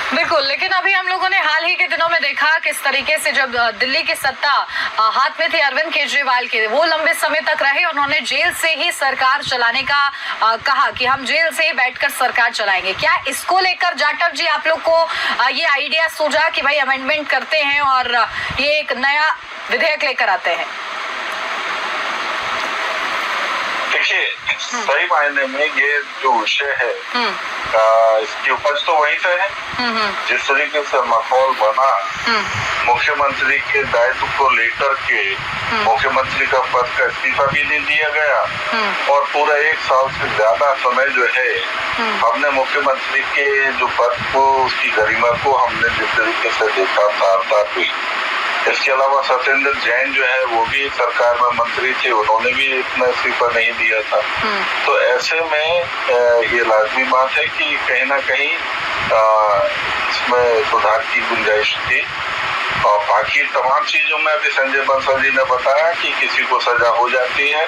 बिल्कुल, लेकिन अभी हम लोगों ने हाल ही के दिनों में देखा किस तरीके से जब दिल्ली की सत्ता हाथ में थी अरविंद केजरीवाल के, वो लंबे समय तक रहे। उन्होंने जेल से ही सरकार चलाने का कहा कि हम जेल से ही बैठकर सरकार चलाएंगे। क्या इसको लेकर जाटव जी आप लोग को ये आइडिया सूझा कि भाई अमेंडमेंट करते हैं और ये एक नया विधेयक लेकर आते हैं? देखिए, सही मायने में ये जो विषय है इसकी उपज तो वहीं से है। जिस तरीके से माहौल बना, मुख्यमंत्री के दायित्व को लेकर के मुख्यमंत्री का पद का इस्तीफा भी नहीं दिया गया और पूरा 1 साल से ज्यादा समय जो है हमने मुख्यमंत्री के जो पद को, उसकी गरिमा को हमने जिस तरीके से देखा तार हुई। इसके अलावा सत्येंद्र जैन जो है वो भी सरकार में मंत्री थे, उन्होंने भी इतना इस्तीफा नहीं दिया था। तो ऐसे में ये लाजमी बात है कि कहीं ना कहीं इसमें सुधार की गुंजाइश थी। और बाकी तमाम चीजों में अभी संजय बंसल जी ने बताया कि किसी को सजा हो जाती है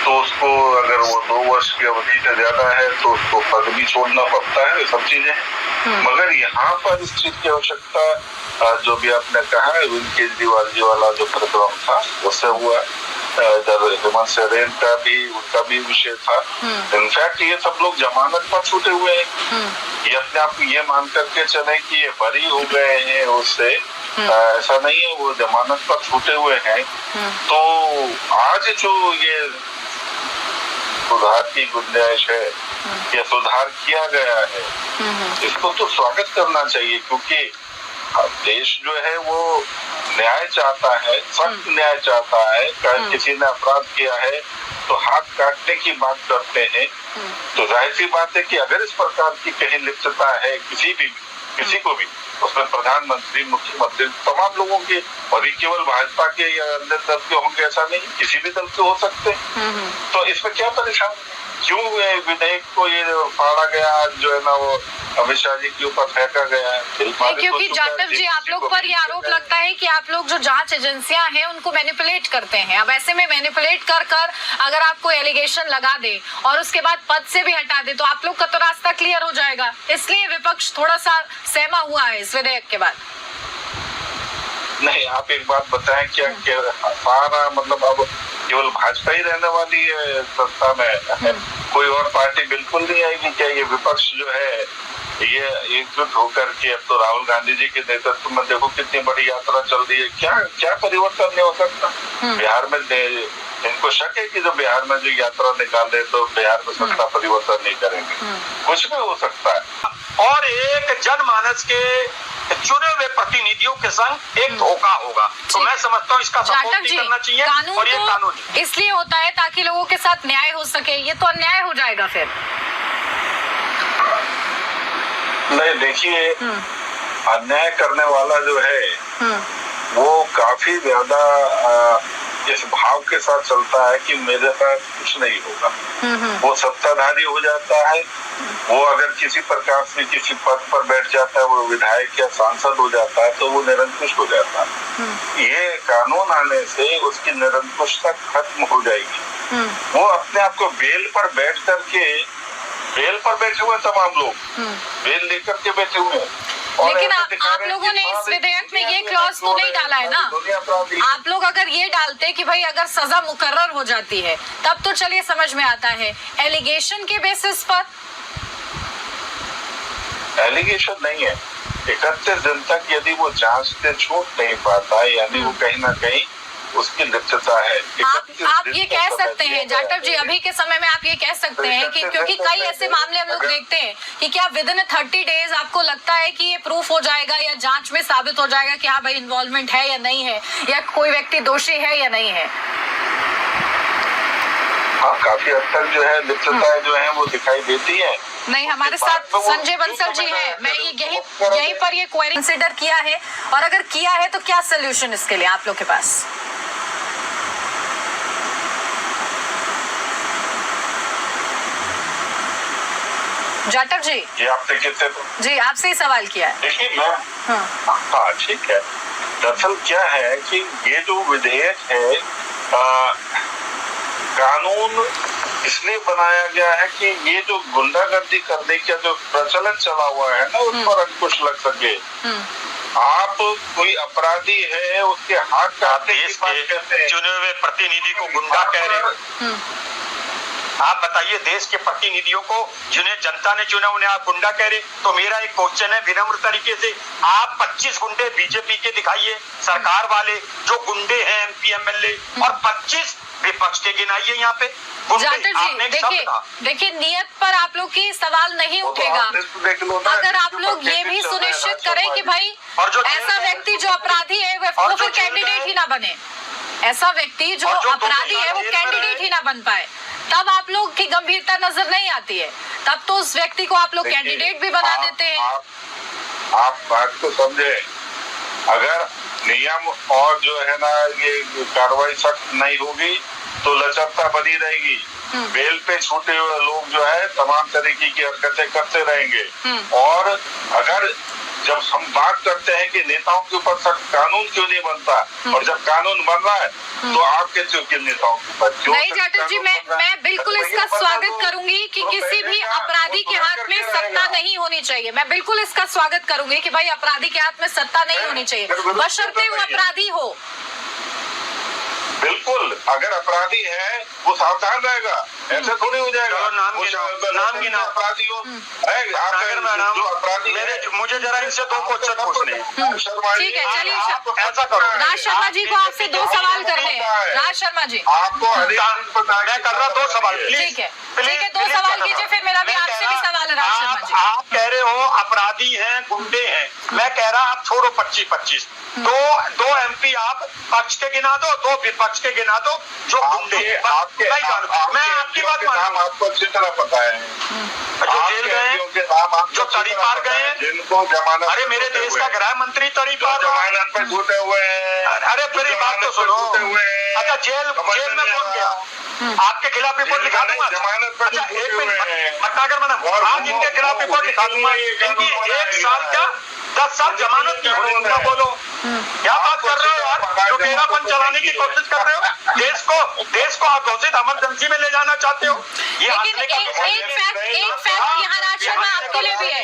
तो उसको, अगर वो 2 वर्ष की अवधि से ज्यादा है तो उसको पद भी छोड़ना पड़ता है, ये सब चीजें। मगर यहाँ पर इस चीज की आवश्यकता, जो भी आपने कहा, अरविंद केजरीवाल जी वाला जो प्रकरण था उससे हुआ, इधर हेमंत सोरेन का भी, उनका भी विषय था। इनफैक्ट ये सब लोग जमानत पर छूटे हुए हैं। ये अपने आप ये मान करके चले कि ये बरी हो गए हैं उससे, ऐसा नहीं है, वो जमानत पर छूटे हुए हैं। तो आज जो ये सुधार की गुंजाइश है, ये सुधार किया गया है, इसको तो स्वागत करना चाहिए, क्योंकि देश जो है वो न्याय चाहता है, सख्त न्याय चाहता है। किसी ने अपराध किया है तो हाथ काटने की बात करते हैं। तो जाहिर सी बात है कि अगर इस प्रकार की कहीं लिप्तता है किसी को भी, उसमें प्रधानमंत्री, मुख्यमंत्री, तमाम लोगों की, और ये केवल भाजपा के या अन्य दल के होंगे ऐसा नहीं, किसी भी दल के हो सकते हैं। तो इसमें क्या परेशान, क्यों विधेयक को ये फाड़ा गया, जो है ना वो अमित शाह जी के ऊपर फेंका गया है? क्योंकि जाटव जी आप लोग पर ये आरोप लगता है कि आप लोग जो जांच एजेंसियां हैं उनको मैनिपुलेट करते हैं। अब ऐसे में मैनिपुलेट कर अगर आपको एलिगेशन लगा दे और उसके बाद पद से भी हटा दे तो आप लोग का तो रास्ता क्लियर हो जाएगा। इसलिए विपक्ष थोड़ा सा सहमा हुआ है इस विधेयक के बाद। नहीं, आप एक बात बताएं, क्या सारा मतलब अब केवल भाजपा ही रहने वाली है सत्ता में? कोई और पार्टी बिल्कुल नहीं आएगी क्या? ये विपक्ष जो है ये एकजुट होकर के, अब तो राहुल गांधी जी के नेतृत्व में देखो कितनी बड़ी यात्रा चल रही है। क्या परिवर्तन नहीं हो सकता? बिहार में इनको शक है कि जो बिहार में जो यात्रा निकाले तो बिहार में सत्ता परिवर्तन नहीं करेंगे। कुछ भी हो सकता है। और एक जनमानस के चुने हुए प्रतिनिधियों के संग एक धोखा होगा। तो मैं समझता हूँ इसका सपोर्ट नहीं करना चाहिए। और ये कानूनी इसलिए होता है ताकि लोगों के साथ न्याय हो सके। ये तो अन्याय हो जाएगा फिर। नहीं, देखिए, अन्याय करने वाला जो है वो काफी ज्यादा इस भाव के साथ चलता है कि मेरे साथ कुछ नहीं होगा। वो सत्ताधारी हो जाता है, वो अगर किसी प्रकार से किसी पद पर बैठ जाता है, वो विधायक या सांसद हो जाता है, तो वो निरंकुश हो जाता है। ये कानून आने से उसकी निरंकुशता खत्म हो जाएगी। वो अपने आप को बेल पर बैठे हुए तमाम लोग बेल लेकर के बैठे हुए हैं। लेकिन आप लोगों ने इस विधेयक में ये क्लॉज तो नहीं डाला है ना। आप लोग अगर ये डालते कि भाई अगर सजा मुकर्रर हो जाती है तब तो चलिए समझ में आता है। एलिगेशन के बेसिस पर एलिगेशन नहीं है। 31 दिन तक यदि वो जांच से छूट नहीं पाता, यानी वो कहीं ना कहीं उसकी लिप्तता है। आप ये कह सकते हैं जाटव जी, अभी के समय में आप ये कह सकते हैं कि क्योंकि कई ऐसे मामले हम लोग देखते हैं कि क्या विद इन 30 डेज आपको लगता है कि ये प्रूफ हो जाएगा या जांच में साबित हो जाएगा कि हाँ भाई इन्वॉल्वमेंट है या नहीं है, या कोई व्यक्ति दोषी है या नहीं है? हाँ, काफी हद तक जो है लिप्तताएं जो है वो दिखाई देती है। नहीं, हमारे साथ संजय बंसल जी हैं। मैं यहीं पर ये क्वेरी कंसिडर किया है, और अगर किया है तो क्या सोल्यूशन इसके लिए आप लोग के पास? जाटव जी, ये आपने किससे? जी आपसे ही सवाल किया है। देखिए मैं हाँ ठीक है। दरअसल क्या है कि ये जो विधेयक है, कानून इसलिए बनाया गया है कि ये जो गुंडागर्दी करने का जो प्रचलन चला हुआ है ना, उस पर अंकुश लग सके। आप कोई अपराधी है, उसके हाथ काटने की देश बात कहते के हैं। चुने हुए प्रतिनिधि को गुंडा कह रहे हो। आप बताइए, देश के प्रतिनिधियों को जिन्हें जनता ने चुना उन्हें आप गुंडा कह रहे। तो मेरा एक क्वेश्चन है विनम्र तरीके से, आप 25 गुंडे बीजेपी के दिखाइए, सरकार वाले जो गुंडे हैं एमपी एमएलए, और 25 विपक्ष के गिनाइए यहाँ पे जाटव जी। देखिए नियत पर आप लोग की सवाल नहीं उठेगा अगर आप लोग ये भी सुनिश्चित करें कि भाई ऐसा व्यक्ति जो अपराधी है वो फिर कैंडिडेट ही ना बने, ऐसा व्यक्ति जो अपराधी है वो कैंडिडेट ही ना बन पाए, तब आप लोग की गंभीरता नजर नहीं आती है। तब तो उस व्यक्ति को आप लोग कैंडिडेट भी बना देते हैं। आप बात को समझे, अगर नियम और जो है ना ये कार्रवाई सख्त नहीं होगी तो लचरता बनी रहेगी। बेल पे छूटे हुए लोग जो है तमाम तरीके की हरकतें करते रहेंगे। और अगर जब हम बात करते हैं कि नेताओं के ऊपर सख्त कानून क्यों नहीं बनता, और जब कानून बन रहा है तो आप कहते हो कि नेताओं के ऊपर क्यों नहीं जाटव जी, मैं बिल्कुल इसका स्वागत करूंगी कि किसी भी अपराधी के हाथ में सत्ता नहीं होनी चाहिए। मैं बिल्कुल इसका स्वागत करूंगी कि भाई अपराधी के हाथ में सत्ता नहीं होनी चाहिए, बशर्ते वो अपराधी हो। बिल्कुल, अगर अपराधी है वो सावधान रहेगा, ऐसे थोड़ी हो जाएगा। नाम की नाम अपराधी हो, जो अपराधी है, मुझे जरा इनसे 2 क्वेश्चन पूछने। ठीक है, चलिए ऐसा करो, राज शर्मा जी को आपसे 2 सवाल करने हैं। राज शर्मा जी आपको मैं कर रहा 2 सवाल, ठीक है 2 सवाल कीजिए, फिर मेरा भी आपसे भी सवाल है राज शर्मा जी। आप कह रहे हो अपराधी हैं, गुंडे हैं, मैं कह रहा आप छोड़ो 25-25, दो एमपी आप पक्ष के गिना दो, 2 विपक्ष के गिना दो जो गुंडे। मैं आपकी बात मानूंगा, आपको अच्छी तरह पता है जो जेल गए, जो तड़ी पार गए, जिनको जमानत, अरे मेरे देश का गृह मंत्री तड़ी पार जमानत पे छूटे हुए हैं। अरे मेरी बात तो सुनो। अच्छा, जेल में कौन गया? आपके खिलाफ रिपोर्ट लिखा दूंगा। अच्छा, 1 मिनट भट्टागर मैडम, आज इनके खिलाफ रिपोर्ट लिखा दूंगा। इनकी 1 साल क्या 10 साल जमानत की होगी। बोलो क्या बात कर रहे हो यार, जो टेढ़ापन चलाने की कोशिश कर रहे हो, देश को अघोषित इमरजेंसी में ले जाना चाहते हो। लेकिन एक फैक्ट यहाँ राज शर्मा आपके लिए भी है,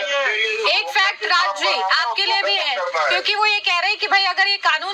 एक फैक्ट राज जी आपके लिए भी है, क्योंकि वो ये कह रहे हैं कि भाई अगर ये कानून